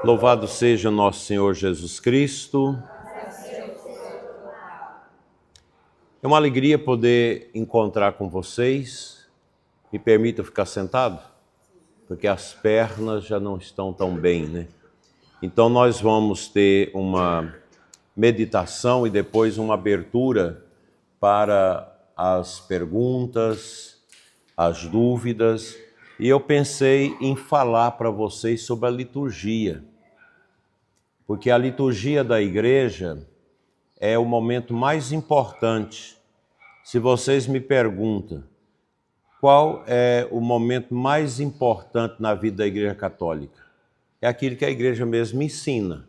Louvado seja nosso Senhor Jesus Cristo. É uma alegria poder encontrar com vocês. Me permita ficar sentado, porque as pernas já não estão tão bem, né? Então nós vamos ter uma meditação e depois uma abertura para as perguntas, as dúvidas. E eu pensei em falar para vocês sobre a liturgia, porque a liturgia da igreja é o momento mais importante. Se vocês me perguntam qual é o momento mais importante na vida da Igreja Católica, é aquilo que a igreja mesmo ensina.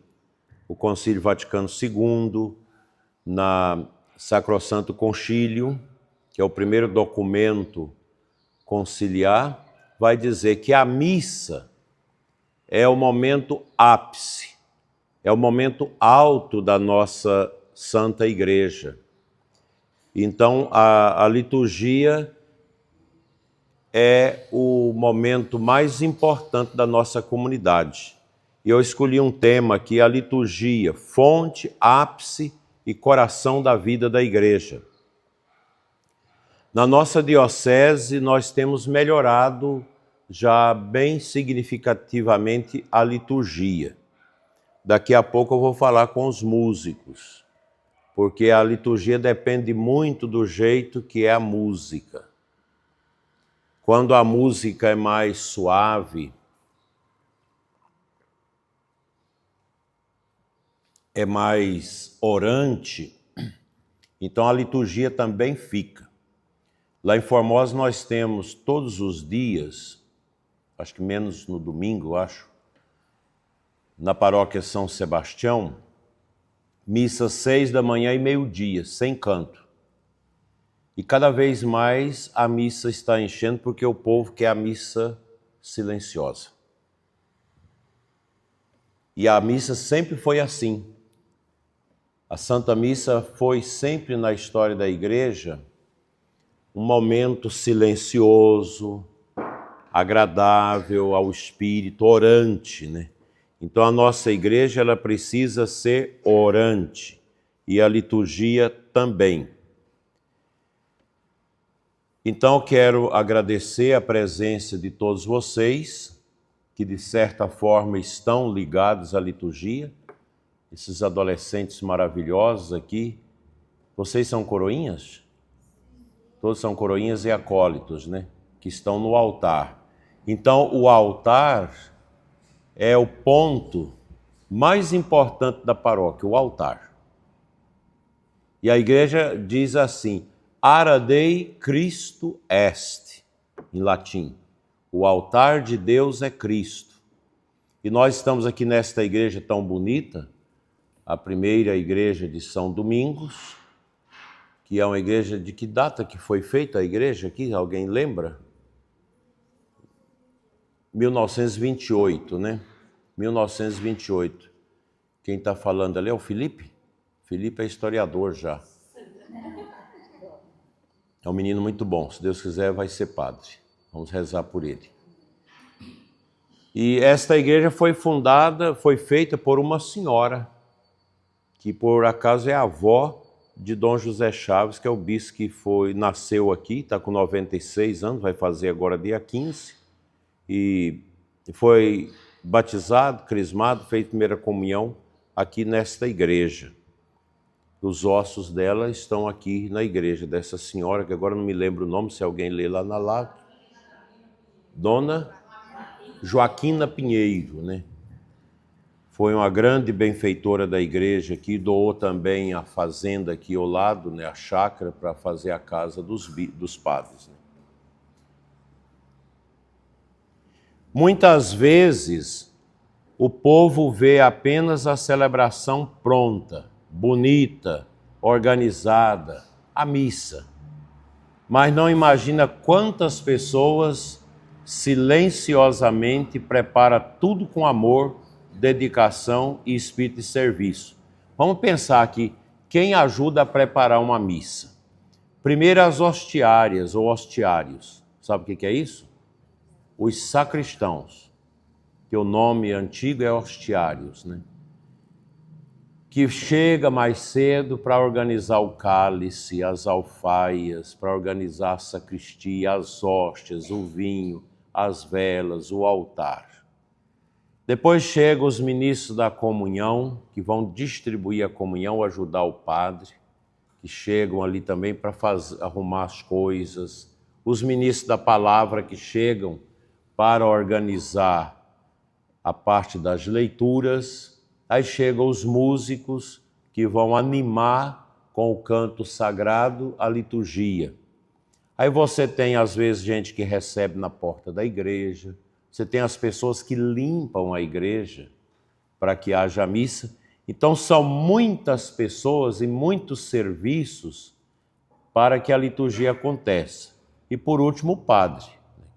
O Concílio Vaticano II, na Sacrosanto Concílio, que é o primeiro documento conciliar, vai dizer que a missa é o momento ápice, é o momento alto da nossa Santa Igreja. Então, a liturgia é o momento mais importante da nossa comunidade. E eu escolhi um tema aqui, a liturgia, fonte, ápice e coração da vida da igreja. Na nossa diocese, nós temos melhorado já bem significativamente a liturgia. Daqui a pouco eu vou falar com os músicos, porque a liturgia depende muito do jeito que é a música. Quando a música é mais suave, é mais orante, então a liturgia também fica. Lá em Formosa nós temos todos os dias, acho que menos no domingo, na paróquia São Sebastião, missa 6 da manhã e meio-dia, sem canto. E cada vez mais a missa está enchendo porque o povo quer a missa silenciosa. E a missa sempre foi assim. A Santa Missa foi sempre na história da igreja um momento silencioso, agradável ao espírito, orante, né? Então a nossa igreja ela precisa ser orante e a liturgia também. Então eu quero agradecer a presença de todos vocês que de certa forma estão ligados à liturgia, esses adolescentes maravilhosos aqui. Vocês são coroinhas? Todos são coroinhas e acólitos, né? Que estão no altar. Então o altar é o ponto mais importante da paróquia, o altar. E a igreja diz assim, Ara Dei Christo est, em latim. O altar de Deus é Cristo. E nós estamos aqui nesta igreja tão bonita, a primeira igreja de São Domingos, que é uma igreja de que data que foi feita a igreja aqui? Alguém lembra? 1928, né? 1928. Quem está falando ali é o Felipe? Felipe é historiador já. É um menino muito bom. Se Deus quiser, vai ser padre. Vamos rezar por ele. E esta igreja foi feita por uma senhora, que por acaso é a avó de Dom José Chaves, que é o bispo que nasceu aqui, está com 96 anos, vai fazer agora dia 15, e foi batizado, crismado, fez primeira comunhão aqui nesta igreja. Os ossos dela estão aqui na igreja dessa senhora, que agora não me lembro o nome, se alguém lê lá na lá. Dona Joaquina Pinheiro, né? Foi uma grande benfeitora da igreja que doou também a fazenda aqui ao lado, né, a chácara, para fazer a casa dos padres. Né? Muitas vezes o povo vê apenas a celebração pronta, bonita, organizada, a missa, mas não imagina quantas pessoas silenciosamente preparam tudo com amor, dedicação e espírito de serviço. Vamos pensar aqui, quem ajuda a preparar uma missa? Primeiro as hostiárias ou hostiários. Sabe o que é isso? Os sacristãos. que o nome antigo é hostiários, né? Que chega mais cedo para organizar o cálice, as alfaias, para organizar a sacristia, as hóstias, o vinho, as velas, o altar. Depois chegam os ministros da comunhão, que vão distribuir a comunhão, ajudar o padre, que chegam ali também para arrumar as coisas. Os ministros da palavra que chegam para organizar a parte das leituras. Aí chegam os músicos que vão animar com o canto sagrado a liturgia. Aí você tem, às vezes, gente que recebe na porta da igreja, você tem as pessoas que limpam a igreja para que haja missa. Então, são muitas pessoas e muitos serviços para que a liturgia aconteça. E, por último, o padre,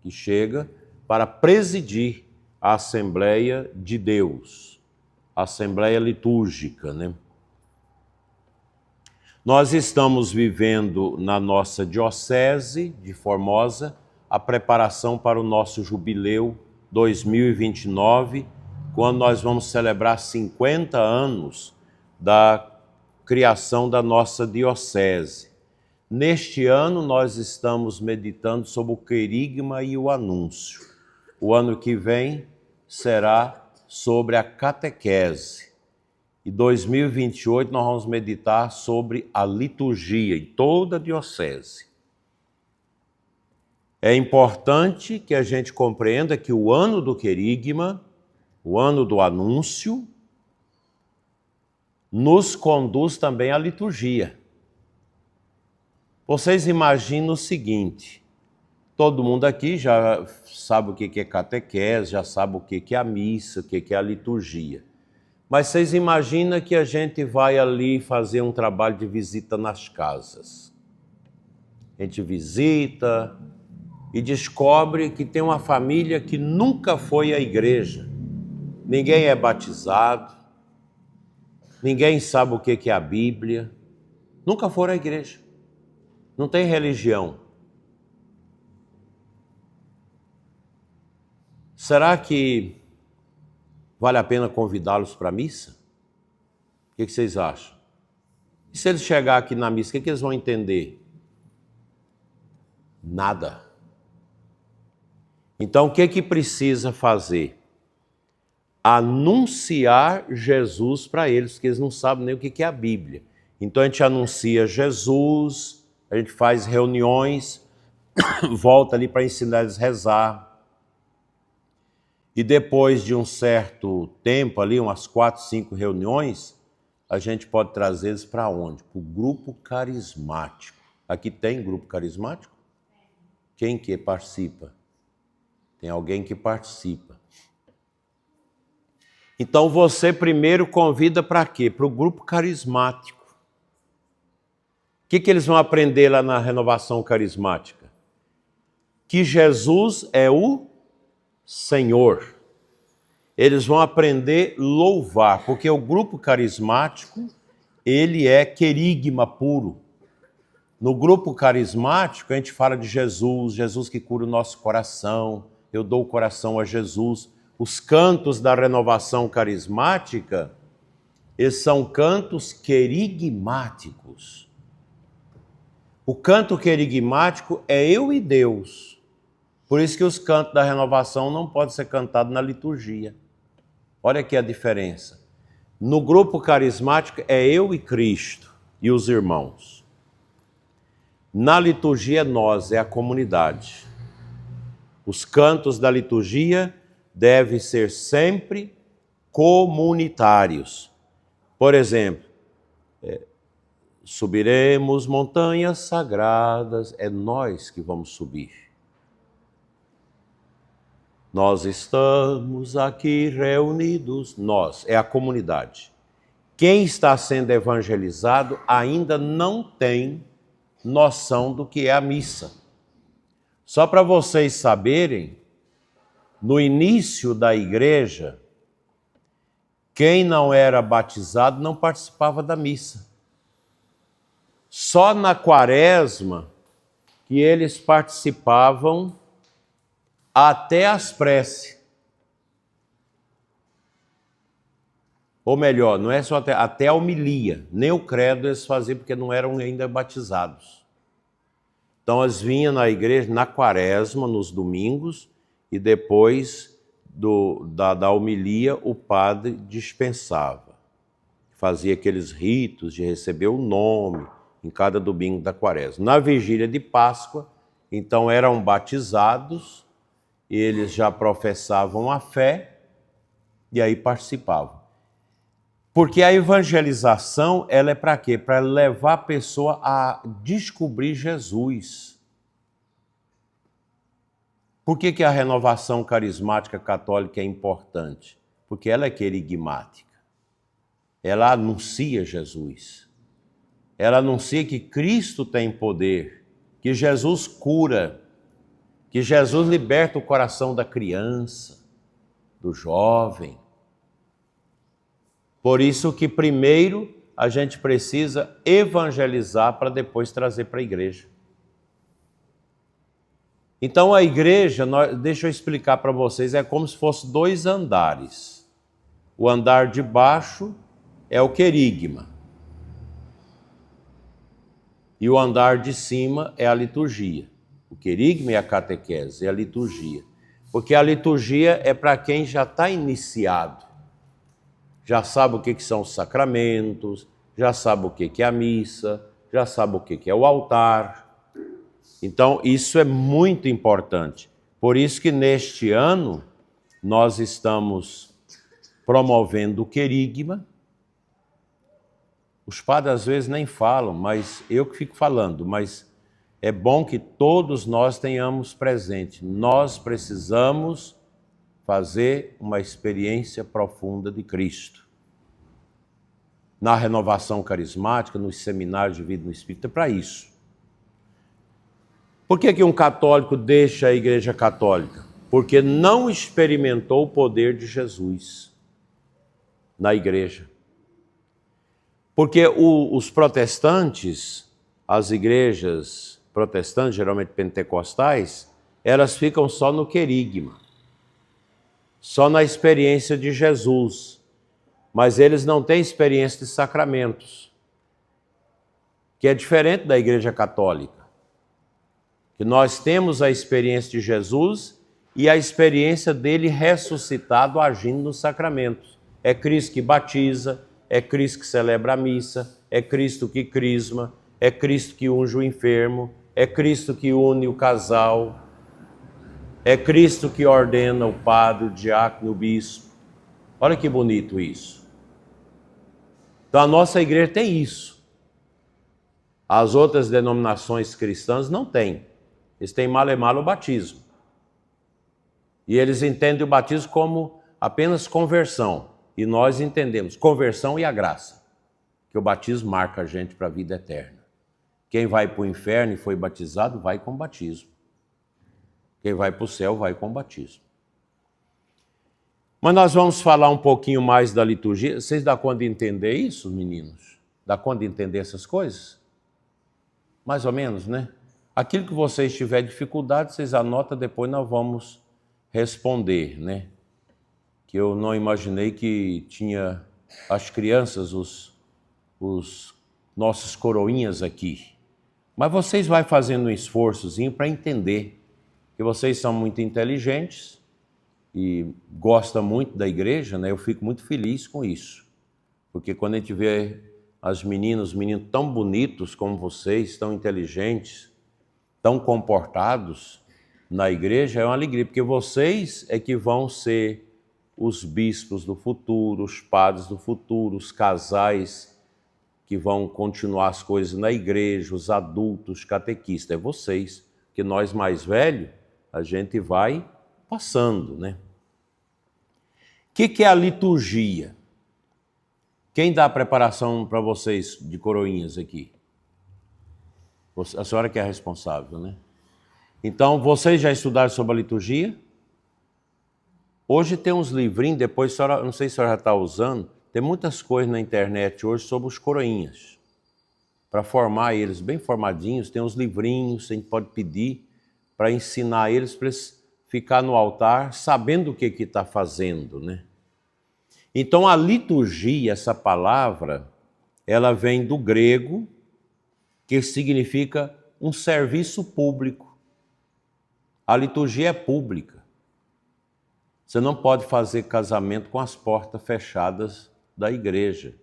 que chega para presidir a Assembleia de Deus, a Assembleia Litúrgica, né? Nós estamos vivendo na nossa diocese de Formosa a preparação para o nosso jubileu 2029, quando nós vamos celebrar 50 anos da criação da nossa diocese. Neste ano nós estamos meditando sobre o querigma e o anúncio. O ano que vem será sobre a catequese. E 2028 nós vamos meditar sobre a liturgia em toda a diocese. É importante que a gente compreenda que o ano do querigma, o ano do anúncio, nos conduz também à liturgia. Vocês imaginam o seguinte: todo mundo aqui já sabe o que é catequese, já sabe o que é a missa, o que é a liturgia. Mas vocês imaginam que a gente vai ali fazer um trabalho de visita nas casas. A gente visita e descobre que tem uma família que nunca foi à igreja. Ninguém é batizado, ninguém sabe o que é a Bíblia, nunca foram à igreja, não tem religião. Será que vale a pena convidá-los para a missa? O que vocês acham? E se eles chegar aqui na missa, o que eles vão entender? Nada. Então, o que precisa fazer? Anunciar Jesus para eles, porque eles não sabem nem o que é a Bíblia. Então, a gente anuncia Jesus, a gente faz reuniões, volta ali para ensinar eles a rezar. E depois de um certo tempo ali, umas 4, 5 reuniões, a gente pode trazer eles para onde? Para o grupo carismático. Aqui tem grupo carismático? Quem que participa? Tem alguém que participa. Então você primeiro convida para quê? Para o grupo carismático. O que eles vão aprender lá na renovação carismática? Que Jesus é o Senhor. Eles vão aprender a louvar, porque o grupo carismático, ele é querigma puro. No grupo carismático, a gente fala de Jesus, Jesus que cura o nosso coração, eu dou o coração a Jesus. Os cantos da renovação carismática, eles são cantos querigmáticos. O canto querigmático é eu e Deus. Por isso que os cantos da renovação não podem ser cantados na liturgia. Olha aqui a diferença. No grupo carismático é eu e Cristo e os irmãos. Na liturgia é nós, é a comunidade. Os cantos da liturgia devem ser sempre comunitários. Por exemplo, subiremos montanhas sagradas, é nós que vamos subir. Nós estamos aqui reunidos, nós, é a comunidade. Quem está sendo evangelizado ainda não tem noção do que é a missa. Só para vocês saberem, no início da igreja, quem não era batizado não participava da missa. Só na quaresma que eles participavam até as preces. Ou melhor, não é só até a homilia, nem o credo eles faziam porque não eram ainda batizados. Então eles vinham na igreja na quaresma, nos domingos, e depois da homilia o padre dispensava. Fazia aqueles ritos de receber o nome em cada domingo da quaresma. Na vigília de Páscoa, então eram batizados, eles já professavam a fé e aí participavam. Porque a evangelização, ela é para quê? Para levar a pessoa a descobrir Jesus. Por que a renovação carismática católica é importante? Porque ela é querigmática. Ela anuncia Jesus. Ela anuncia que Cristo tem poder, que Jesus cura, que Jesus liberta o coração da criança, do jovem. Por isso que primeiro a gente precisa evangelizar para depois trazer para a igreja. Então a igreja, deixa eu explicar para vocês, é como se fosse 2 andares. O andar de baixo é o querigma. E o andar de cima é a liturgia. O querigma é a catequese, é a liturgia. Porque a liturgia é para quem já está iniciado. Já sabe o que são os sacramentos, já sabe o que é a missa, já sabe o que é o altar. Então, isso é muito importante. Por isso que neste ano nós estamos promovendo o querigma. Os padres às vezes nem falam, mas eu que fico falando, mas é bom que todos nós tenhamos presente. Nós precisamos fazer uma experiência profunda de Cristo. Na renovação carismática, nos seminários de vida no Espírito, é para isso. Por que um católico deixa a Igreja Católica? Porque não experimentou o poder de Jesus na igreja. Porque os protestantes, as igrejas protestantes, geralmente pentecostais, elas ficam só no querigma, só na experiência de Jesus, mas eles não têm experiência de sacramentos, que é diferente da Igreja Católica, que nós temos a experiência de Jesus e a experiência dele ressuscitado agindo nos sacramentos. É Cristo que batiza, é Cristo que celebra a missa, é Cristo que crisma, é Cristo que unge o enfermo, é Cristo que une o casal, é Cristo que ordena o padre, o diácono, o bispo. Olha que bonito isso. Então a nossa igreja tem isso. As outras denominações cristãs não têm. Eles têm mal o batismo. E eles entendem o batismo como apenas conversão. E nós entendemos conversão e a graça. Que o batismo marca a gente para a vida eterna. Quem vai para o inferno e foi batizado, vai com batismo. Quem vai para o céu, vai com batismo. Mas nós vamos falar um pouquinho mais da liturgia. Vocês dão conta de entender isso, meninos? Dá conta de entender essas coisas? Mais ou menos, né? Aquilo que vocês tiverem dificuldade, vocês anotam, depois nós vamos responder, né? Que eu não imaginei que tinha as crianças, os nossos coroinhas aqui. Mas vocês vão fazendo um esforçozinho para entender que vocês são muito inteligentes e gostam muito da igreja, né? Eu fico muito feliz com isso. Porque quando a gente vê as meninas, os meninos tão bonitos como vocês, tão inteligentes, tão comportados na igreja, é uma alegria, porque vocês é que vão ser os bispos do futuro, os padres do futuro, os casais que vão continuar as coisas na igreja, os adultos, os catequistas, é vocês, que nós mais velhos, a gente vai passando, né? O que é a liturgia? Quem dá a preparação para vocês de coroinhas aqui? A senhora que é a responsável, né? Então, vocês já estudaram sobre a liturgia? Hoje tem uns livrinhos, depois, a senhora, não sei se a senhora já está usando, tem muitas coisas na internet hoje sobre os coroinhas. Para formar eles bem formadinhos, tem uns livrinhos, a gente pode pedir para ensinar eles, para eles ficar no altar sabendo o que está fazendo, né? Então a liturgia, essa palavra, ela vem do grego, que significa um serviço público. A liturgia é pública. Você não pode fazer casamento com as portas fechadas da igreja,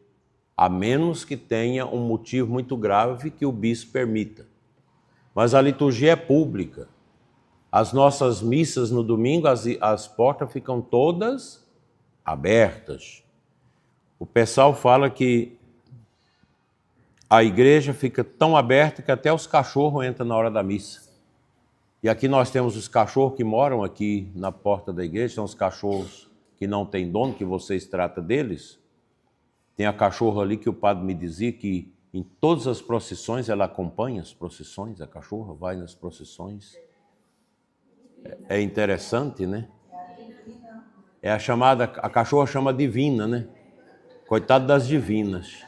a menos que tenha um motivo muito grave que o bispo permita. Mas a liturgia é pública. As nossas missas no domingo, as portas ficam todas abertas. O pessoal fala que a igreja fica tão aberta que até os cachorros entram na hora da missa. E aqui nós temos os cachorros que moram aqui na porta da igreja, são os cachorros que não têm dono, que vocês tratam deles. Tem a cachorra ali que o padre me dizia que em todas as procissões ela acompanha as procissões, a cachorra vai nas procissões. É interessante, né? É a cachorra chama divina, né? Coitado das divinas.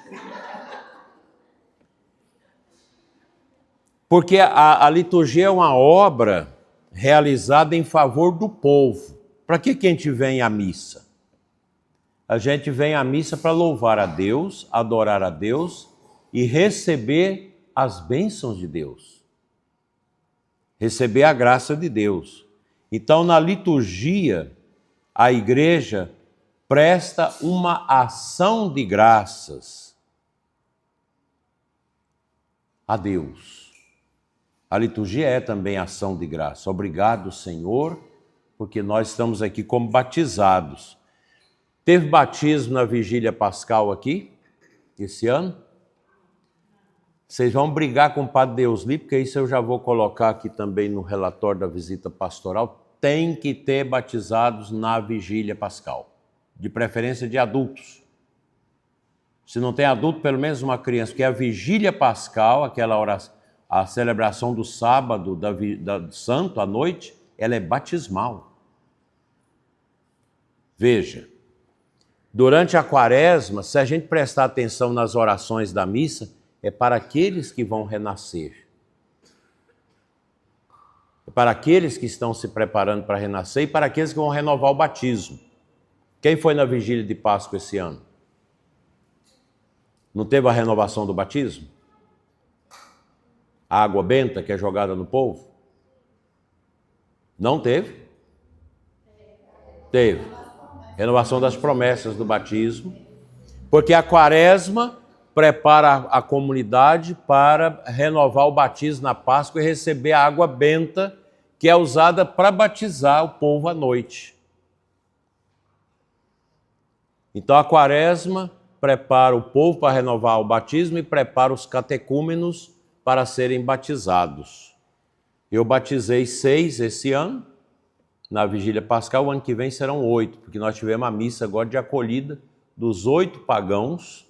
Porque a liturgia é uma obra realizada em favor do povo. Para que a gente vem à missa? A gente vem à missa para louvar a Deus, adorar a Deus e receber as bênçãos de Deus. Receber a graça de Deus. Então, na liturgia, a igreja presta uma ação de graças a Deus. A liturgia é também ação de graça. Obrigado, Senhor, porque nós estamos aqui como batizados. Teve batismo na vigília pascal aqui, esse ano? Vocês vão brigar com o padre Deusli, porque isso eu já vou colocar aqui também no relatório da visita pastoral. Tem que ter batizados na vigília pascal, de preferência de adultos. Se não tem adulto, pelo menos uma criança, porque a vigília pascal, aquela oração, a celebração do sábado, da santo, à noite, ela é batismal. Veja, durante a quaresma, se a gente prestar atenção nas orações da missa, é para aqueles que vão renascer. É para aqueles que estão se preparando para renascer e para aqueles que vão renovar o batismo. Quem foi na vigília de Páscoa esse ano? Não teve a renovação do batismo? A água benta que é jogada no povo? Não teve? Teve. Renovação das promessas do batismo. Porque a quaresma prepara a comunidade para renovar o batismo na Páscoa e receber a água benta que é usada para batizar o povo à noite. Então a quaresma prepara o povo para renovar o batismo e prepara os catecúmenos para serem batizados. Eu batizei 6 esse ano, na vigília pascal. O ano que vem serão 8, porque nós tivemos a missa agora de acolhida dos 8 pagãos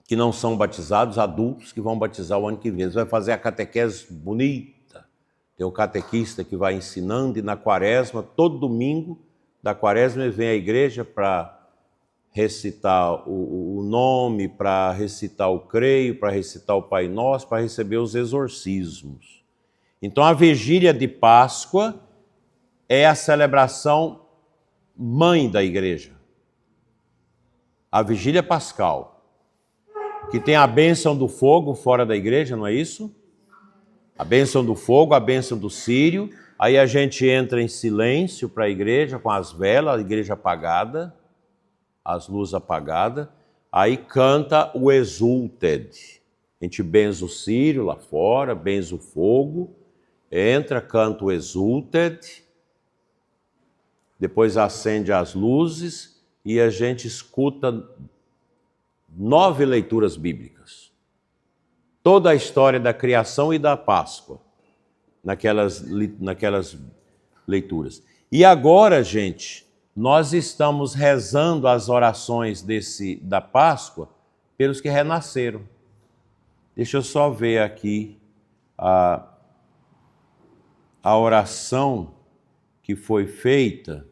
que não são batizados, adultos que vão batizar o ano que vem. Eles vão fazer a catequese bonita. Tem o catequista que vai ensinando, e na quaresma, todo domingo da quaresma, vem à igreja para recitar o nome, para recitar o creio, para recitar o Pai Nosso, para receber os exorcismos. Então a vigília de Páscoa é a celebração mãe da igreja. A vigília pascal, que tem a bênção do fogo fora da igreja, não é isso? A bênção do fogo, a bênção do círio. Aí a gente entra em silêncio para a igreja, com as velas, a igreja apagada, as luzes apagadas. Aí canta o Exulted. A gente benza o círio lá fora, benza o fogo, entra, canta o Exulted, depois acende as luzes e a gente escuta 9 leituras bíblicas. Toda a história da criação e da Páscoa, naquelas leituras. E agora, gente, nós estamos rezando as orações da Páscoa pelos que renasceram. Deixa eu só ver aqui a oração que foi feita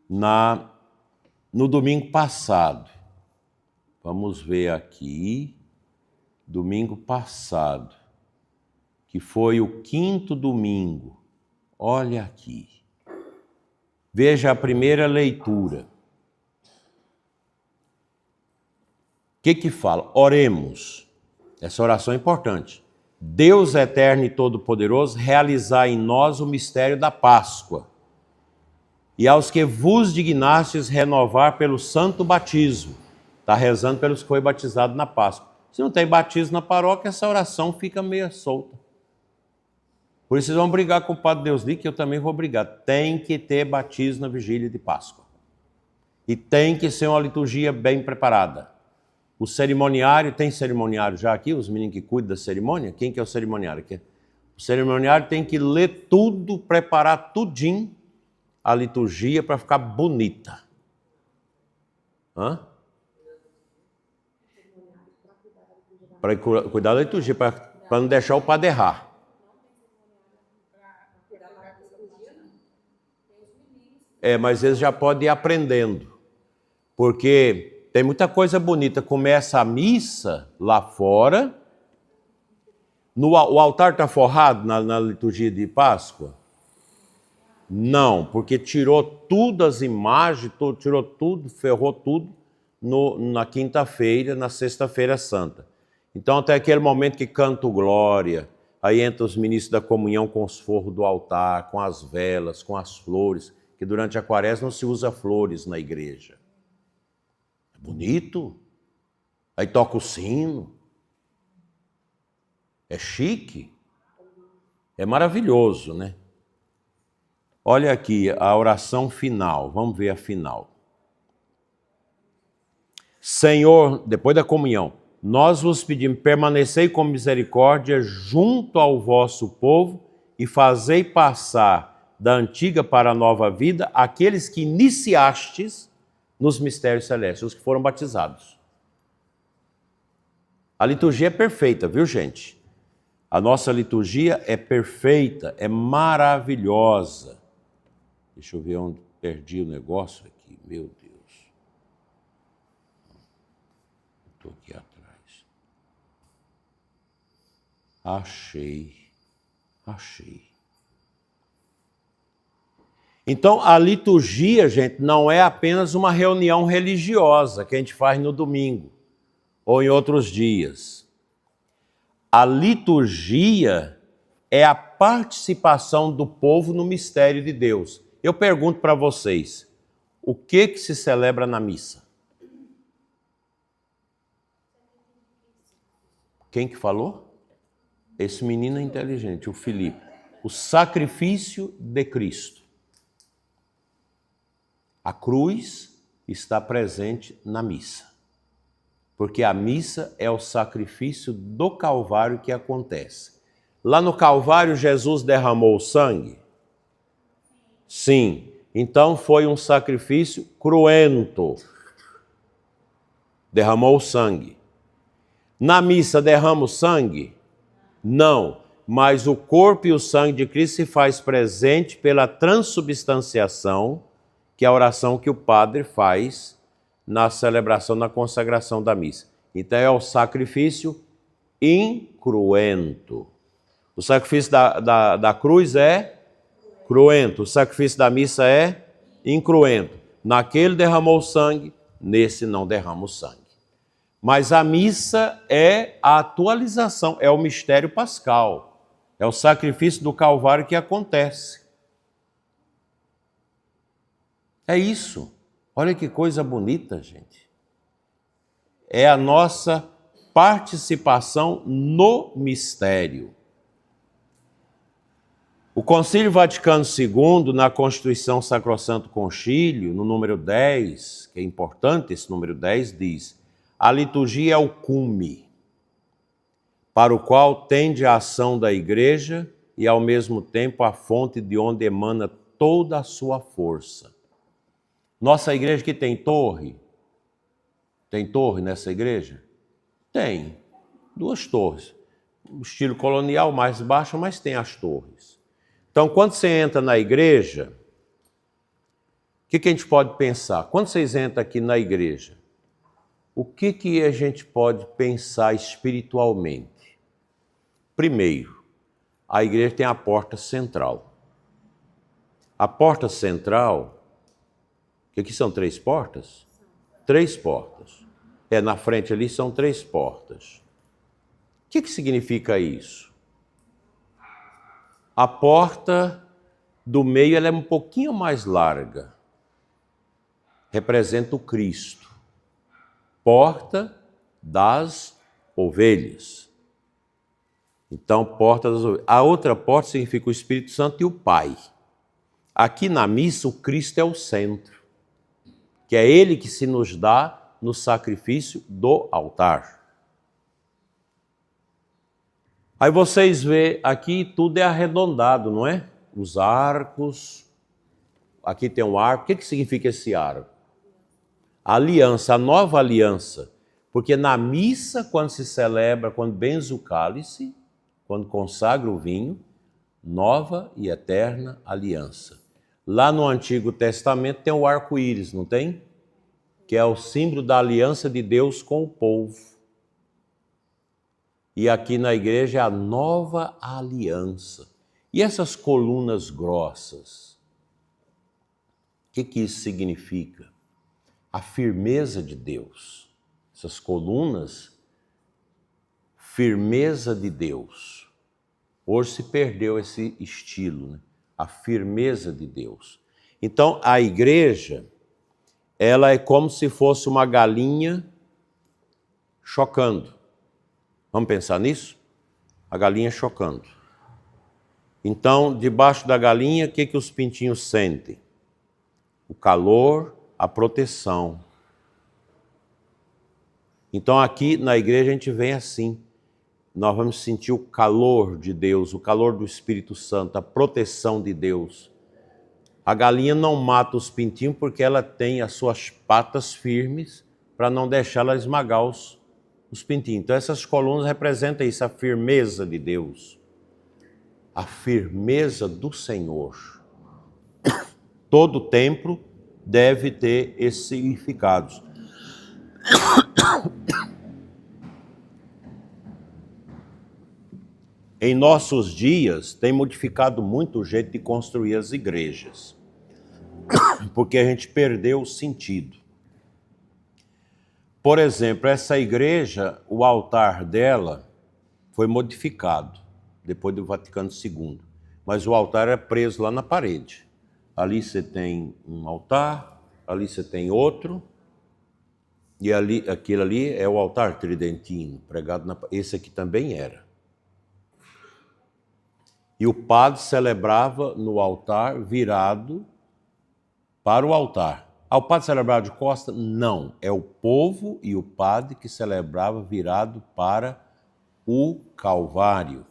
no domingo passado. Vamos ver aqui, domingo passado, que foi o 5º domingo. Olha aqui. Veja a primeira leitura. O que fala? Oremos. Essa oração é importante. Deus eterno e todo-poderoso, realizai em nós o mistério da Páscoa. E aos que vos dignastes renovar pelo santo batismo. Está rezando pelos que foi batizado na Páscoa. Se não tem batismo na paróquia, essa oração fica meio solta. Por isso vocês vão brigar com o Padre Deusli, que eu também vou brigar. Tem que ter batismo na vigília de Páscoa. E tem que ser uma liturgia bem preparada. O cerimoniário, tem cerimoniário já aqui? Os meninos que cuidam da cerimônia? Quem que é o cerimoniário aqui? O cerimoniário tem que ler tudo, preparar tudinho a liturgia para ficar bonita. Hã? Para cuidar da liturgia, para não deixar o padre errar. Mas eles já podem ir aprendendo. Porque tem muita coisa bonita. Começa a missa lá fora. O altar está forrado na liturgia de Páscoa? Não, porque tirou tudo as imagens, tirou tudo, ferrou tudo na quinta-feira, na sexta-feira santa. Então até aquele momento que canta o glória, aí entra os ministros da comunhão com os forros do altar, com as velas, com as flores, que durante a quaresma não se usa flores na igreja. É bonito. Aí toca o sino. É chique. É maravilhoso, né? Olha aqui a oração final. Vamos ver a final. Senhor, depois da comunhão, nós vos pedimos, permanecei com misericórdia junto ao vosso povo e fazei passar da antiga para a nova vida aqueles que iniciastes nos mistérios celestes, os que foram batizados. A liturgia é perfeita, viu, gente? A nossa liturgia é perfeita, é maravilhosa. Deixa eu ver onde perdi o negócio aqui, meu Deus. Estou aqui atrás. Achei. Então, a liturgia, gente, não é apenas uma reunião religiosa que a gente faz no domingo ou em outros dias. A liturgia é a participação do povo no mistério de Deus. Eu pergunto para vocês, o que se celebra na missa? Quem que falou? Esse menino é inteligente, o Filipe. O sacrifício de Cristo. A cruz está presente na missa. Porque a missa é o sacrifício do Calvário que acontece. Lá no Calvário, Jesus derramou o sangue? Sim. Então foi um sacrifício cruento. Derramou o sangue. Na missa derrama o sangue? Não. Mas o corpo e o sangue de Cristo se faz presente pela transubstanciação, que é a oração que o padre faz na celebração, na consagração da missa. Então é o sacrifício incruento. O sacrifício da cruz é cruento, o sacrifício da missa é incruento. Naquele derramou o sangue, nesse não derrama o sangue. Mas a missa é a atualização, é o mistério pascal, é o sacrifício do Calvário que acontece. É isso. Olha que coisa bonita, gente. É a nossa participação no mistério. O Concílio Vaticano II, na Constituição Sacrosanto Concílio, no número 10, que é importante esse número 10, diz: a liturgia é o cume, para o qual tende a ação da Igreja e, ao mesmo tempo, a fonte de onde emana toda a sua força. Nossa igreja que tem torre? Tem torre nessa igreja? Tem. 2 torres. O estilo colonial mais baixo, mas tem as torres. Então, quando você entra na igreja, o que a gente pode pensar? Quando vocês entram aqui na igreja, o que a gente pode pensar espiritualmente? Primeiro, a igreja tem a porta central. A porta central Que aqui são 3 portas? 3 portas. Na frente ali são 3 portas. O que significa isso? A porta do meio ela é um pouquinho mais larga. Representa o Cristo. Porta das ovelhas. Então, porta das ovelhas. A outra porta significa o Espírito Santo e o Pai. Aqui na missa, o Cristo é o centro, que é Ele que se nos dá no sacrifício do altar. Aí vocês vê, aqui tudo é arredondado, não é? Os arcos, aqui tem um arco. O que significa esse arco? A aliança, a nova aliança. Porque na missa, quando se celebra, quando benze o cálice, quando consagra o vinho, nova e eterna aliança. Lá no Antigo Testamento tem o arco-íris, não tem? Que é o símbolo da aliança de Deus com o povo. E aqui na igreja é a nova aliança. E essas colunas grossas? O que isso significa? A firmeza de Deus. Essas colunas, firmeza de Deus. Hoje se perdeu esse estilo, né? A firmeza de Deus. Então, a igreja, ela é como se fosse uma galinha chocando. Vamos pensar nisso? A galinha chocando. Então, debaixo da galinha, o que os pintinhos sentem? O calor, a proteção. Então, aqui na igreja a gente vem assim. Nós vamos sentir o calor de Deus, o calor do Espírito Santo, a proteção de Deus. A galinha não mata os pintinhos porque ela tem as suas patas firmes para não deixar ela esmagar os pintinhos. Então essas colunas representam isso, a firmeza de Deus, a firmeza do Senhor. Todo templo deve ter esses significados. Em nossos dias, tem modificado muito o jeito de construir as igrejas, porque a gente perdeu o sentido. Por exemplo, essa igreja, o altar dela foi modificado, depois do Vaticano II, mas o altar é preso lá na parede. Ali você tem um altar, ali você tem outro, e ali, aquele ali é o altar tridentino, pregado na parede. Esse aqui também era. E o padre celebrava no altar virado para o altar. O padre celebrava de costas? Não. É o povo e o padre que celebrava virado para o Calvário.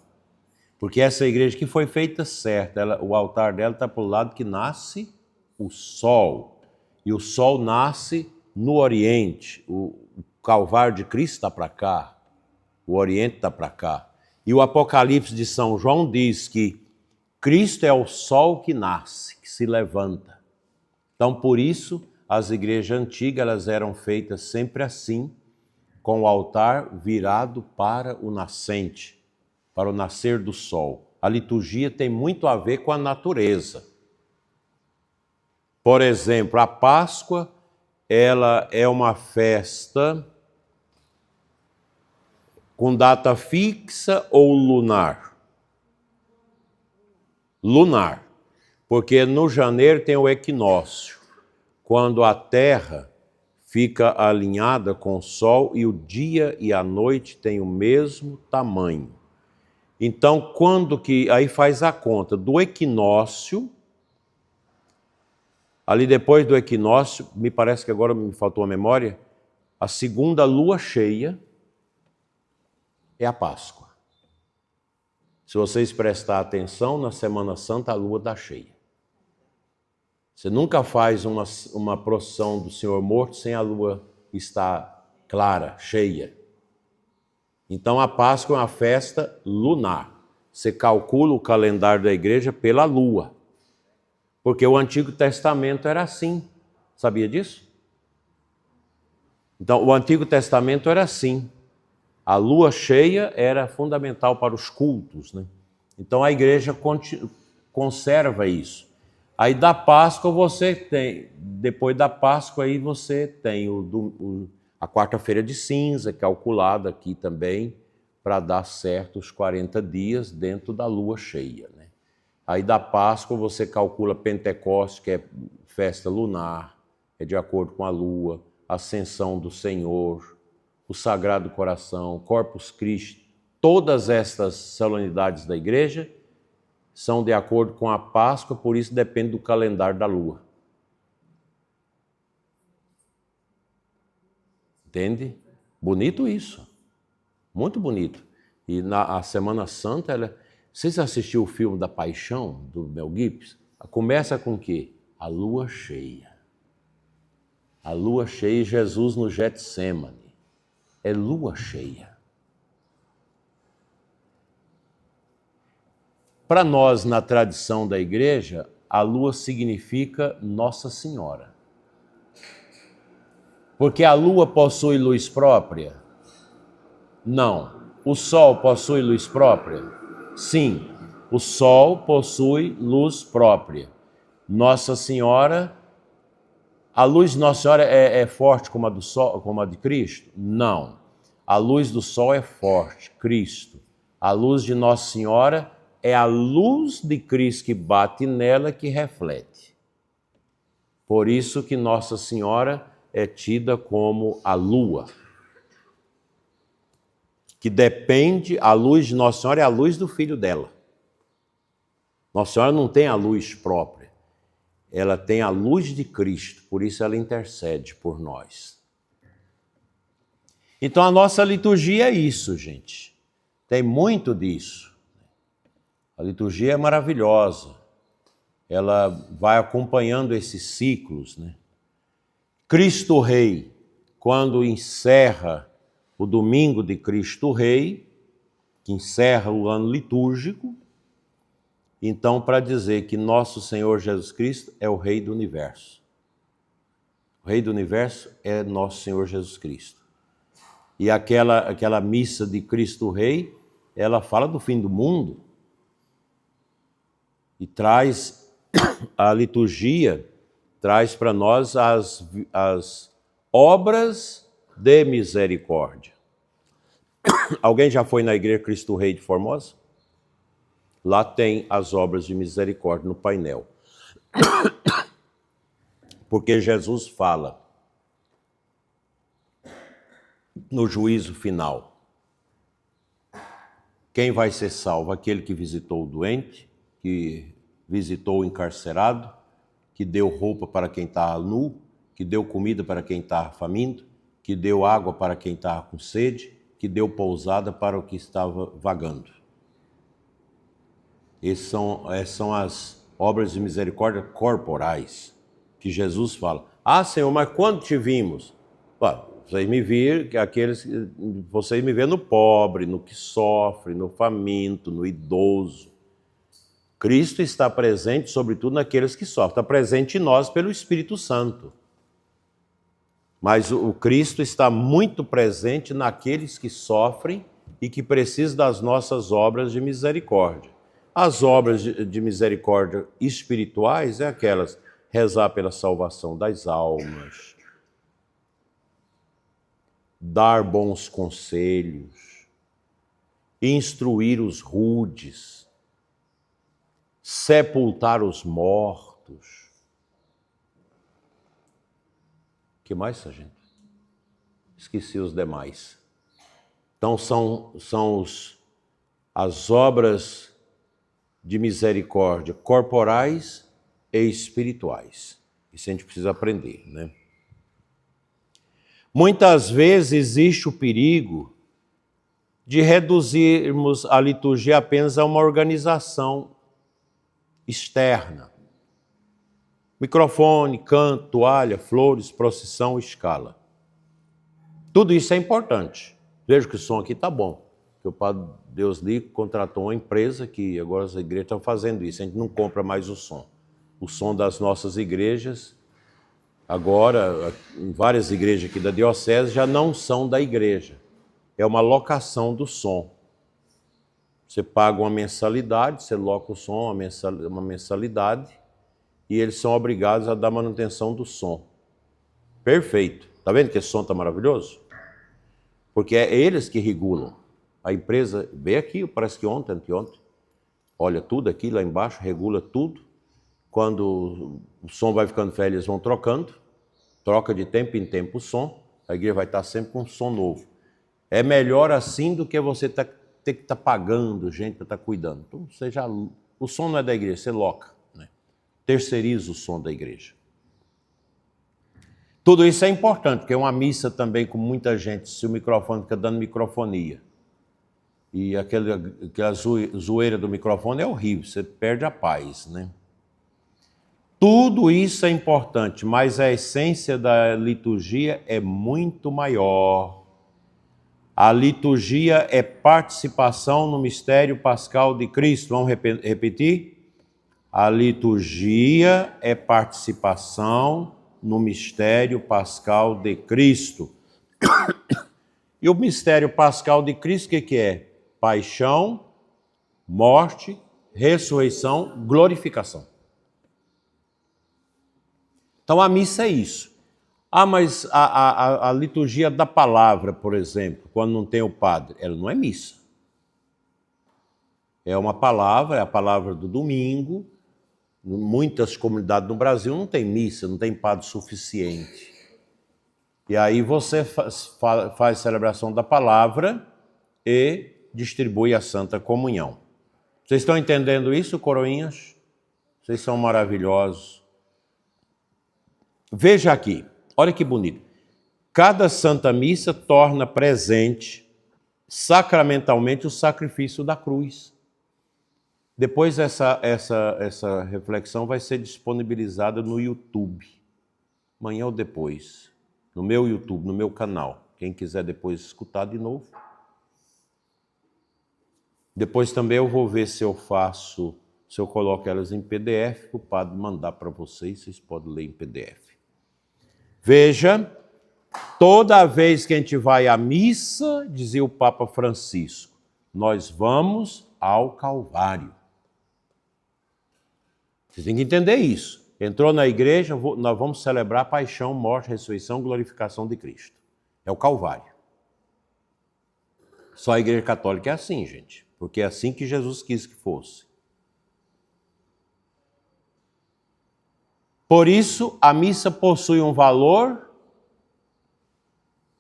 Porque essa igreja que foi feita certa, o altar dela está para o lado que nasce o sol. E o sol nasce no Oriente. O Calvário de Cristo está para cá. O Oriente está para cá. E o Apocalipse de São João diz que Cristo é o sol que nasce, que se levanta. Então, por isso, as igrejas antigas elas eram feitas sempre assim, com o altar virado para o nascente, para o nascer do sol. A liturgia tem muito a ver com a natureza. Por exemplo, a Páscoa, ela é uma festa com data fixa ou lunar? Lunar, porque no janeiro tem o equinócio, quando a terra fica alinhada com o sol e o dia e a noite têm o mesmo tamanho. Então, quando que... Aí faz a conta do equinócio, ali depois do equinócio, me parece que agora me faltou a memória, a segunda lua cheia é a Páscoa. Se vocês prestarem atenção, na Semana Santa a lua está cheia. Você nunca faz uma procissão do Senhor morto sem a lua estar clara, cheia. Então a Páscoa é uma festa lunar. Você calcula o calendário da igreja pela lua. Porque o Antigo Testamento era assim. Sabia disso? Então o Antigo Testamento era assim. A lua cheia era fundamental para os cultos, né? Então a igreja conserva isso. Aí da Páscoa você tem, depois da Páscoa aí você tem a quarta-feira de cinza, calculada aqui também, para dar certo os 40 dias dentro da lua cheia, né? Aí da Páscoa você calcula Pentecostes, que é festa lunar, é de acordo com a lua, Ascensão do Senhor, o Sagrado Coração, Corpus Christi, todas estas solenidades da igreja são de acordo com a Páscoa, por isso depende do calendário da lua. Entende? Bonito isso. Muito bonito. E a Semana Santa, vocês assistiram o filme da Paixão, do Mel Gibson? Começa com o quê? A lua cheia. A lua cheia e Jesus no Getsemane. É lua cheia. Para nós, na tradição da igreja, a lua significa Nossa Senhora. Porque a lua possui luz própria? Não. O sol possui luz própria? Sim. O sol possui luz própria. Nossa Senhora, a luz de Nossa Senhora é forte como a do sol, como a de Cristo? Não. A luz do sol é forte, Cristo. A luz de Nossa Senhora é a luz de Cristo que bate nela que reflete. Por isso que Nossa Senhora é tida como a lua, que depende, a luz de Nossa Senhora é a luz do filho dela. Nossa Senhora não tem a luz própria, ela tem a luz de Cristo, por isso ela intercede por nós. Então a nossa liturgia é isso, gente. Tem muito disso. A liturgia é maravilhosa. Ela vai acompanhando esses ciclos, né? Cristo Rei, quando encerra o domingo de Cristo Rei, que encerra o ano litúrgico, então para dizer que nosso Senhor Jesus Cristo é o Rei do Universo. O Rei do Universo é nosso Senhor Jesus Cristo. E aquela missa de Cristo Rei, ela fala do fim do mundo e traz a liturgia, traz para nós as obras de misericórdia. Alguém já foi na Igreja Cristo Rei de Formosa? Lá tem as obras de misericórdia no painel. Porque Jesus fala no juízo final. Quem vai ser salvo? Aquele que visitou o doente, que visitou o encarcerado, que deu roupa para quem estava nu, que deu comida para quem estava faminto, que deu água para quem estava com sede, que deu pousada para o que estava vagando. Essas são as obras de misericórdia corporais que Jesus fala. Ah, Senhor, mas quando te vimos? Vocês me viram, vocês me vêem no pobre, no que sofre, no faminto, no idoso. Cristo está presente, sobretudo, naqueles que sofrem. Está presente em nós pelo Espírito Santo. Mas o Cristo está muito presente naqueles que sofrem e que precisam das nossas obras de misericórdia. As obras de misericórdia espirituais é aquelas: rezar pela salvação das almas, dar bons conselhos, instruir os rudes, sepultar os mortos. O que mais, sargento? Esqueci os demais. Então são as obras de misericórdia corporais e espirituais. Isso a gente precisa aprender, né? Muitas vezes existe o perigo de reduzirmos a liturgia apenas a uma organização externa. Microfone, canto, toalha, flores, procissão, escala. Tudo isso é importante. Veja que o som aqui está bom. Que o Padre Deus Lico contratou uma empresa que agora as igrejas estão fazendo isso. A gente não compra mais o som. O som das nossas igrejas, agora, em várias igrejas aqui da diocese, já não são da igreja. É uma locação do som. Você paga uma mensalidade, você loca o som, uma mensalidade, e eles são obrigados a dar manutenção do som. Perfeito. Está vendo que esse som está maravilhoso? Porque é eles que regulam. A empresa veio aqui, parece que ontem, olha tudo aqui lá embaixo, regula tudo. Quando o som vai ficando velho, eles vão trocando. Troca de tempo em tempo o som. A igreja vai estar sempre com um som novo. É melhor assim do que você ter que estar pagando gente para estar cuidando. Então, o som não é da igreja, você loca, né? Terceiriza o som da igreja. Tudo isso é importante, porque é uma missa também com muita gente, se o microfone fica dando microfonia. E aquela zoeira do microfone é horrível, você perde a paz, né? Tudo isso é importante, mas a essência da liturgia é muito maior. A liturgia é participação no mistério pascal de Cristo. Vamos repetir? A liturgia é participação no mistério pascal de Cristo. E o mistério pascal de Cristo, o que é? Paixão, morte, ressurreição, glorificação. Então a missa é isso. Mas a liturgia da palavra, por exemplo, quando não tem o padre, ela não é missa. É uma palavra, é a palavra do domingo. Muitas comunidades no Brasil não tem missa, não tem padre suficiente. E aí você faz a celebração da palavra e distribui a Santa Comunhão. Vocês estão entendendo isso, coroinhas? Vocês são maravilhosos. Veja aqui, olha que bonito. Cada Santa Missa torna presente sacramentalmente o sacrifício da cruz. Depois essa reflexão vai ser disponibilizada no YouTube. Amanhã ou depois. No meu YouTube, no meu canal. Quem quiser depois escutar de novo. Depois também eu vou ver se eu coloco elas em PDF, o padre mandar para vocês podem ler em PDF. Veja, toda vez que a gente vai à missa, dizia o Papa Francisco, nós vamos ao Calvário. Vocês têm que entender isso. Entrou na igreja, nós vamos celebrar a paixão, morte, ressurreição, glorificação de Cristo. É o Calvário. Só a igreja católica é assim, gente. Porque é assim que Jesus quis que fosse. Por isso, a missa possui um valor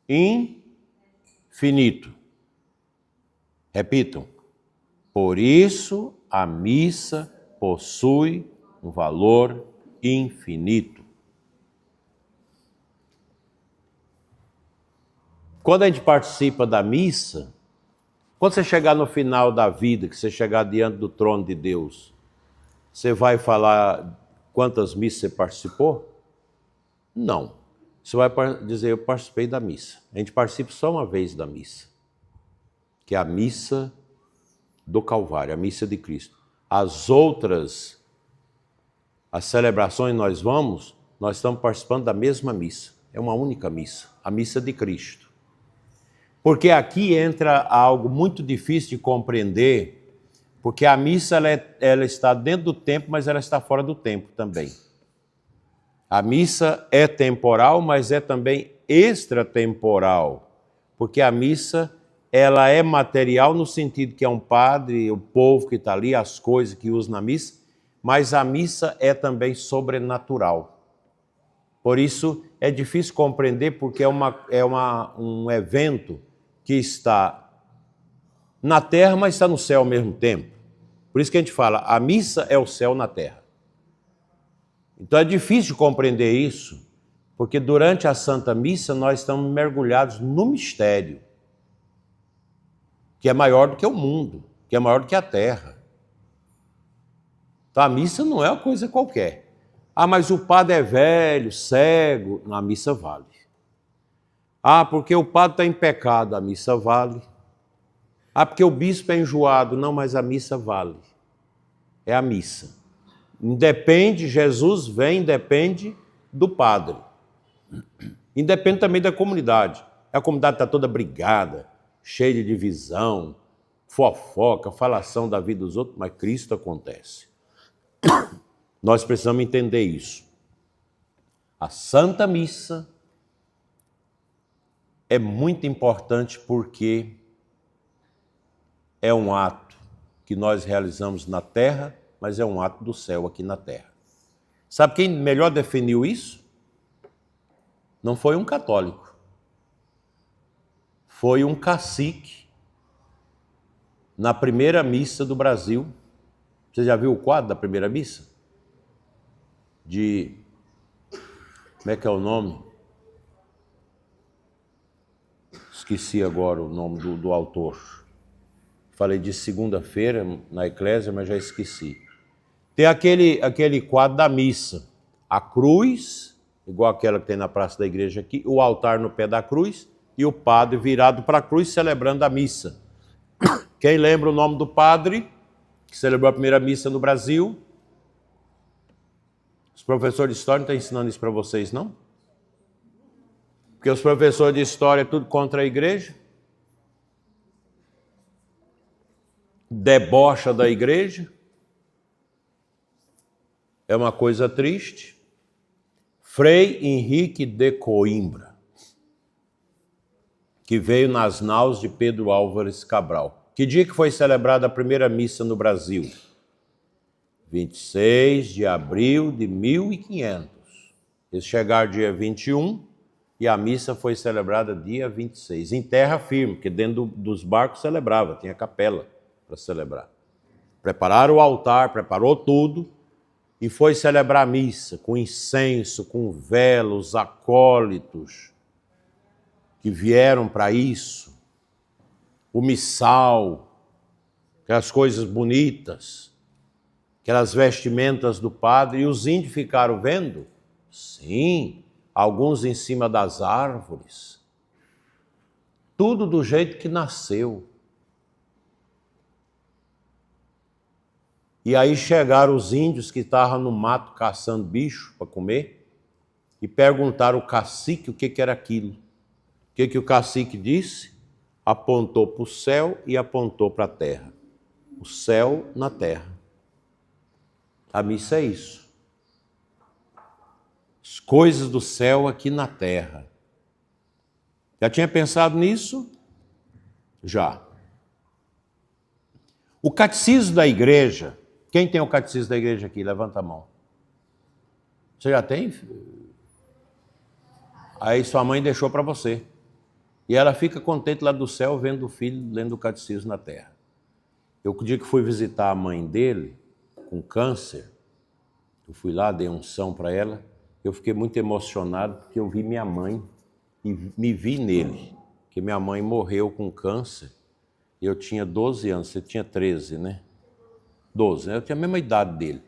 infinito. Repitam. Por isso, a missa possui um valor infinito. Quando a gente participa da missa, quando você chegar no final da vida, que você chegar diante do trono de Deus, você vai falar quantas missas você participou? Não. Você vai dizer, eu participei da missa. A gente participa só uma vez da missa, que é a missa do Calvário, a missa de Cristo. As celebrações nós estamos participando da mesma missa. É uma única missa, a missa de Cristo. Porque aqui entra algo muito difícil de compreender, porque a missa ela está dentro do tempo, mas ela está fora do tempo também. A missa é temporal, mas é também extratemporal, porque a missa ela é material no sentido que é um padre, o povo que está ali, as coisas que usa na missa, mas a missa é também sobrenatural. Por isso é difícil compreender, porque é um evento que está na terra, mas está no céu ao mesmo tempo. Por isso que a gente fala, a missa é o céu na terra. Então é difícil compreender isso, porque durante a Santa Missa nós estamos mergulhados no mistério, que é maior do que o mundo, que é maior do que a terra. Então a missa não é uma coisa qualquer. Mas o padre é velho, cego, a missa vale. Porque o padre está em pecado, a missa vale. Porque o bispo é enjoado, não, mas a missa vale. É a missa. Independe, Jesus vem, depende do padre. Independe também da comunidade. A comunidade está toda brigada, cheia de divisão, fofoca, falação da vida dos outros, mas Cristo acontece. Nós precisamos entender isso. A Santa Missa é muito importante porque é um ato que nós realizamos na terra, mas é um ato do céu aqui na terra. Sabe quem melhor definiu isso? Não foi um católico. Foi um cacique na primeira missa do Brasil. Você já viu o quadro da primeira missa? Como é que é o nome? Esqueci agora o nome do autor. Falei de segunda-feira na Eclésia, mas já esqueci. Tem aquele quadro da missa. A cruz, igual aquela que tem na praça da igreja aqui, o altar no pé da cruz e o padre virado para a cruz celebrando a missa. Quem lembra o nome do padre que celebrou a primeira missa no Brasil? Os professores de história não estão ensinando isso para vocês, não? Porque os professores de história é tudo contra a igreja. Debocha da igreja. É uma coisa triste. Frei Henrique de Coimbra, que veio nas naus de Pedro Álvares Cabral. Que dia que foi celebrada a primeira missa no Brasil? 26 de abril de 1500. Eles chegaram dia 21 e a missa foi celebrada dia 26. Em terra firme, porque dentro dos barcos celebrava, tinha capela para celebrar. Prepararam o altar, preparou tudo e foi celebrar a missa com incenso, com velas, acólitos que vieram para isso, o missal, aquelas coisas bonitas, aquelas vestimentas do padre, e os índios ficaram vendo? Sim, alguns em cima das árvores, tudo do jeito que nasceu. E aí chegaram os índios que estavam no mato caçando bicho para comer e perguntaram ao cacique o que era aquilo. O que o cacique disse? Apontou para o céu e apontou para a terra. O céu na terra. A missa é isso. As coisas do céu aqui na terra. Já tinha pensado nisso? Já. O catecismo da igreja. Quem tem o catecismo da igreja aqui? Levanta a mão. Você já tem? Aí sua mãe deixou para você. E ela fica contente lá do céu vendo o filho lendo o catecismo na terra. Eu, o dia que fui visitar a mãe dele, com câncer, eu fui lá, dei unção para ela, eu fiquei muito emocionado porque eu vi minha mãe e me vi nele. Porque minha mãe morreu com câncer, eu tinha 12 anos, você tinha 13, né? 12, né? Eu tinha a mesma idade dele.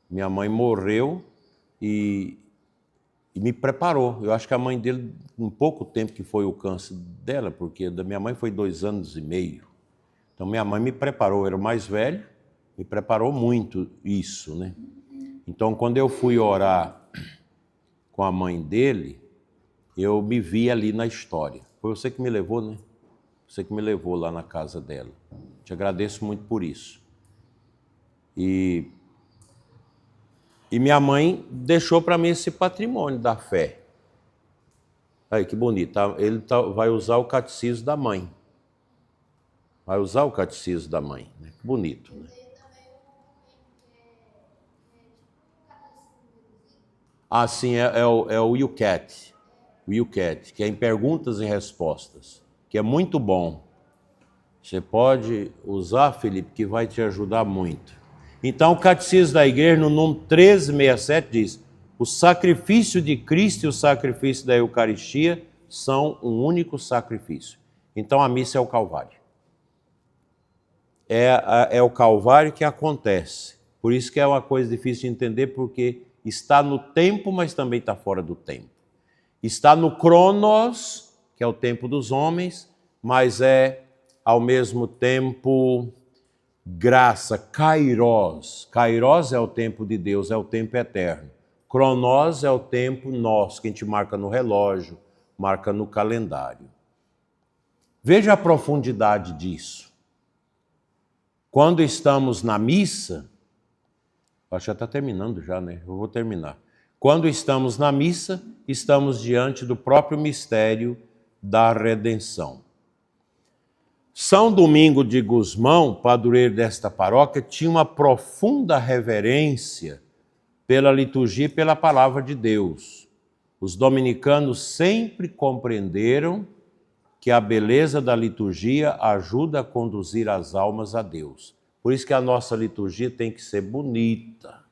Minha mãe morreu e me preparou. Eu acho que a mãe dele, um pouco tempo que foi o câncer dela, porque da minha mãe foi 2 anos e meio. Então minha mãe me preparou, eu era o mais velho, me preparou muito isso, né? Então quando eu fui orar com a mãe dele, eu me vi ali na história. Foi você que me levou, né? Você que me levou lá na casa dela. Te agradeço muito por isso. E minha mãe deixou para mim esse patrimônio da fé. Aí, que bonito. Ele vai usar o catecismo da mãe. Vai usar o catecismo da mãe. Né? Que bonito, né? Ah, sim, é o YouCat. O YouCat, que é em perguntas e respostas. Que é muito bom. Você pode usar, Felipe, que vai te ajudar muito. Então, o Catecismo da Igreja, no número 1367, diz: o sacrifício de Cristo e o sacrifício da Eucaristia são um único sacrifício. Então, a missa é o Calvário. É o Calvário que acontece. Por isso que é uma coisa difícil de entender, porque está no tempo, mas também está fora do tempo. Está no Cronos, que é o tempo dos homens, mas é, ao mesmo tempo, graça, Kairos. Kairos é o tempo de Deus, é o tempo eterno. Cronos é o tempo nosso, que a gente marca no relógio, marca no calendário. Veja a profundidade disso. Quando estamos na missa, Acho que já está terminando já, né? Eu vou terminar. Quando estamos na missa, estamos diante do próprio mistério da redenção. São Domingo de Gusmão, padroeiro desta paróquia, tinha uma profunda reverência pela liturgia e pela palavra de Deus. Os dominicanos sempre compreenderam que a beleza da liturgia ajuda a conduzir as almas a Deus. Por isso que a nossa liturgia tem que ser bonita,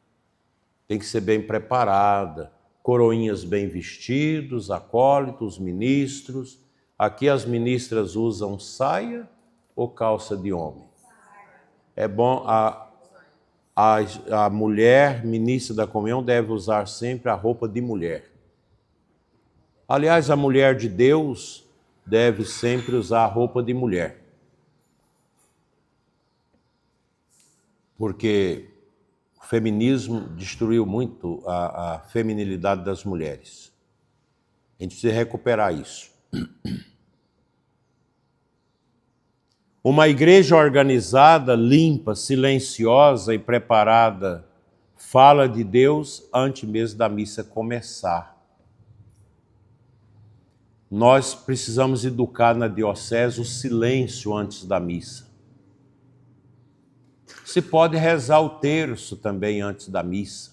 tem que ser bem preparada, coroinhas bem vestidos, acólitos, ministros. Aqui as ministras usam saia ou calça de homem? É bom, a mulher ministra da comunhão deve usar sempre a roupa de mulher. Aliás, a mulher de Deus deve sempre usar a roupa de mulher. Porque o feminismo destruiu muito a feminilidade das mulheres. A gente precisa recuperar isso. Uma igreja organizada, limpa, silenciosa e preparada fala de Deus antes mesmo da missa começar. Nós precisamos educar na diocese o silêncio antes da missa. Se pode rezar o terço também antes da missa.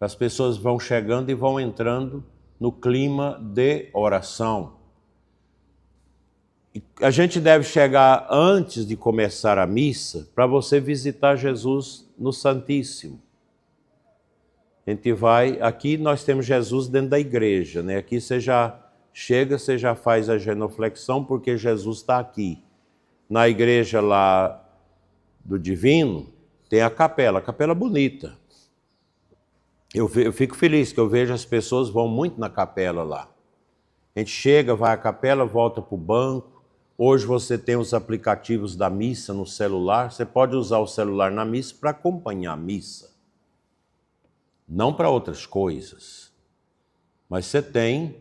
As pessoas vão chegando e vão entrando no clima de oração. E a gente deve chegar antes de começar a missa para você visitar Jesus no Santíssimo. A gente vai, aqui nós temos Jesus dentro da igreja, né? Aqui você já chega, você já faz a genuflexão porque Jesus está aqui. Na igreja lá do Divino tem a capela bonita. Eu fico feliz que eu vejo as pessoas vão muito na capela lá. A gente chega, vai à capela, volta para o banco. Hoje você tem os aplicativos da missa no celular. Você pode usar o celular na missa para acompanhar a missa. Não para outras coisas. Mas você tem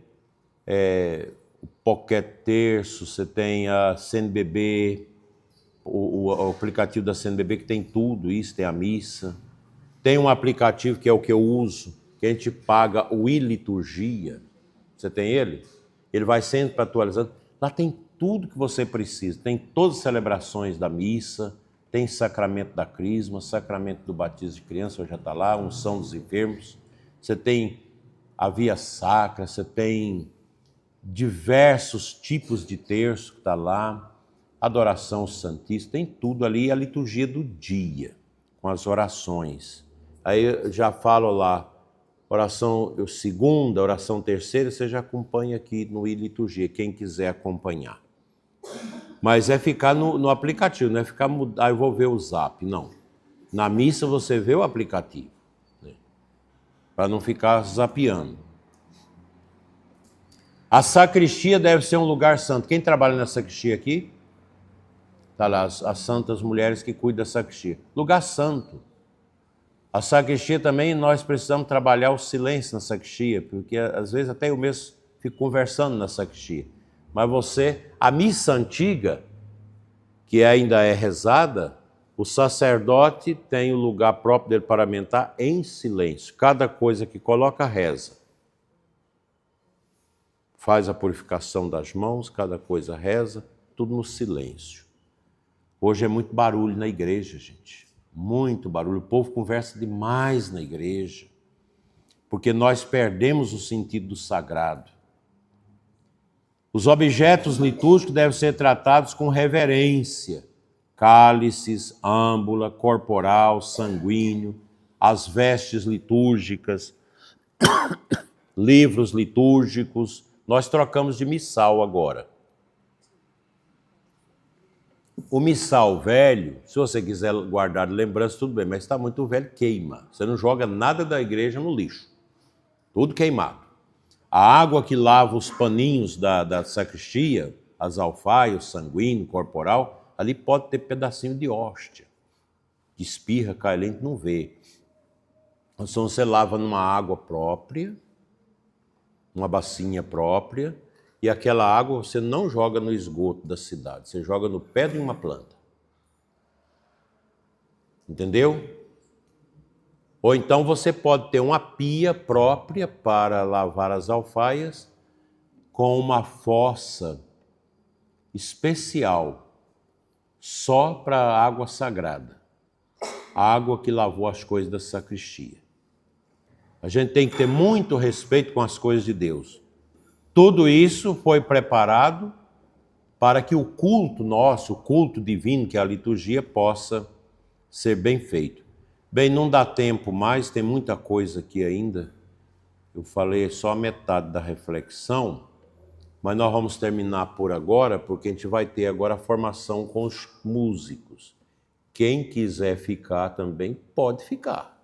o Pocket Terço, você tem a CNBB, o aplicativo da CNBB que tem tudo isso, tem a missa. Tem um aplicativo que é o que eu uso, que a gente paga o iLiturgia. Você tem ele? Ele vai sempre atualizando. Lá tem tudo que você precisa. Tem todas as celebrações da missa, tem sacramento da crisma, sacramento do batismo de criança, já está lá, unção dos enfermos. Você tem a via sacra, você tem diversos tipos de terço que está lá, adoração santíssima, tem tudo ali, a liturgia do dia, com as orações. Aí eu já falo lá, oração segunda, oração terceira, você já acompanha aqui no iLiturgia, quem quiser acompanhar. Mas é ficar no aplicativo, não é ficar eu vou ver o Zap, não. Na missa você vê o aplicativo, né? Para não ficar zapeando. A sacristia deve ser um lugar santo. Quem trabalha na sacristia aqui? Está lá, as santas mulheres que cuidam da sacristia. Lugar santo. A sacristia também, nós precisamos trabalhar o silêncio na sacristia, porque às vezes até eu mesmo fico conversando na sacristia. Mas a missa antiga, que ainda é rezada, o sacerdote tem o lugar próprio dele parlamentar em silêncio. Cada coisa que coloca, reza. Faz a purificação das mãos, cada coisa reza, tudo no silêncio. Hoje é muito barulho na igreja, gente. Muito barulho. O povo conversa demais na igreja, porque nós perdemos o sentido do sagrado. Os objetos litúrgicos devem ser tratados com reverência. Cálices, âmbula, corporal, sanguíneo, as vestes litúrgicas, livros litúrgicos. Nós trocamos de missal agora. O missal velho, se você quiser guardar lembrança, tudo bem, mas está muito velho, queima. Você não joga nada da igreja no lixo. Tudo queimado. A água que lava os paninhos da sacristia, as alfaias, o sanguíneo, corporal, ali pode ter pedacinho de hóstia. De espirra, cai ali, a gente não vê. Então você lava numa água própria, uma bacinha própria, e aquela água você não joga no esgoto da cidade, você joga no pé de uma planta. Entendeu? Ou então você pode ter uma pia própria para lavar as alfaias com uma fossa especial só para a água sagrada, a água que lavou as coisas da sacristia. A gente tem que ter muito respeito com as coisas de Deus. Tudo isso foi preparado para que o culto nosso, o culto divino, que é a liturgia, possa ser bem feito. Bem, não dá tempo mais, tem muita coisa aqui ainda. Eu falei só a metade da reflexão, mas nós vamos terminar por agora, porque a gente vai ter agora a formação com os músicos. Quem quiser ficar também pode ficar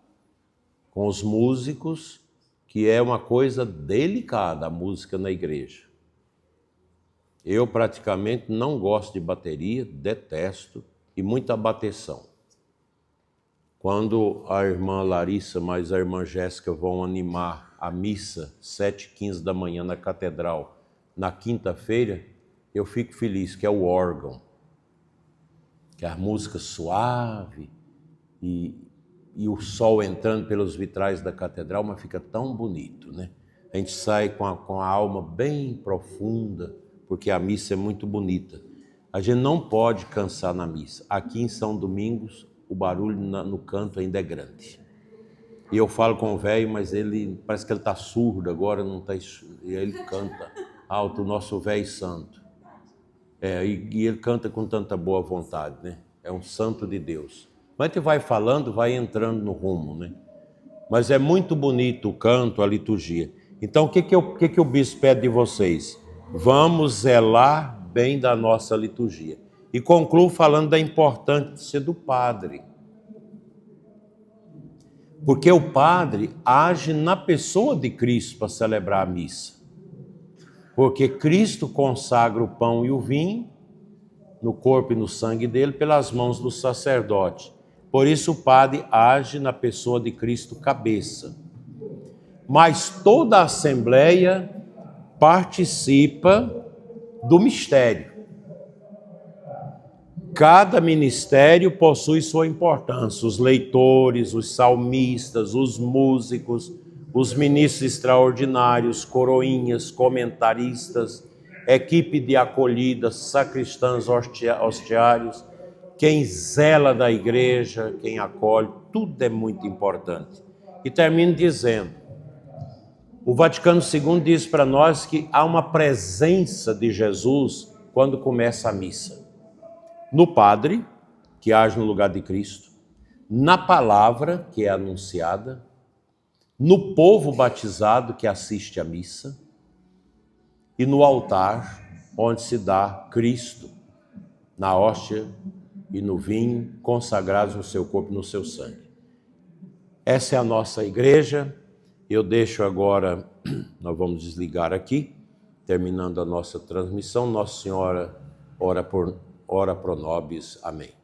com os músicos, que é uma coisa delicada, a música na igreja. Eu praticamente não gosto de bateria, detesto, e muita bateção. Quando a irmã Larissa mais a irmã Jéssica vão animar a missa 7h15 da manhã na catedral, na quinta-feira, eu fico feliz, que é o órgão, que é a música suave e o sol entrando pelos vitrais da catedral, mas fica tão bonito, né? A gente sai com a alma bem profunda, porque a missa é muito bonita. A gente não pode cansar na missa. Aqui em São Domingos, o barulho no canto ainda é grande. E eu falo com o velho, mas ele parece que ele está surdo agora, não está, e ele canta alto, o nosso velho santo. E ele canta com tanta boa vontade, né? É um santo de Deus. Mas a gente vai falando, vai entrando no rumo, né? Mas é muito bonito o canto, a liturgia. Então, o que o bispo pede de vocês? Vamos zelar bem da nossa liturgia. E concluo falando da importância do padre. Porque o padre age na pessoa de Cristo para celebrar a missa. Porque Cristo consagra o pão e o vinho, no corpo e no sangue dele, pelas mãos do sacerdote. Por isso o padre age na pessoa de Cristo cabeça. Mas toda a assembleia participa do mistério. Cada ministério possui sua importância. Os leitores, os salmistas, os músicos, os ministros extraordinários, coroinhas, comentaristas, equipe de acolhida, sacristãs, hostiários, quem zela da igreja, quem acolhe, tudo é muito importante. E termino dizendo, o Vaticano II diz para nós que há uma presença de Jesus quando começa a missa. No padre, que age no lugar de Cristo, na palavra, que é anunciada, no povo batizado, que assiste à missa, e no altar, onde se dá Cristo, na hóstia e no vinho, consagrados no seu corpo e no seu sangue. Essa é a nossa igreja. Eu deixo agora, nós vamos desligar aqui, terminando a nossa transmissão. Nossa Senhora, ora pro nobis. Amém.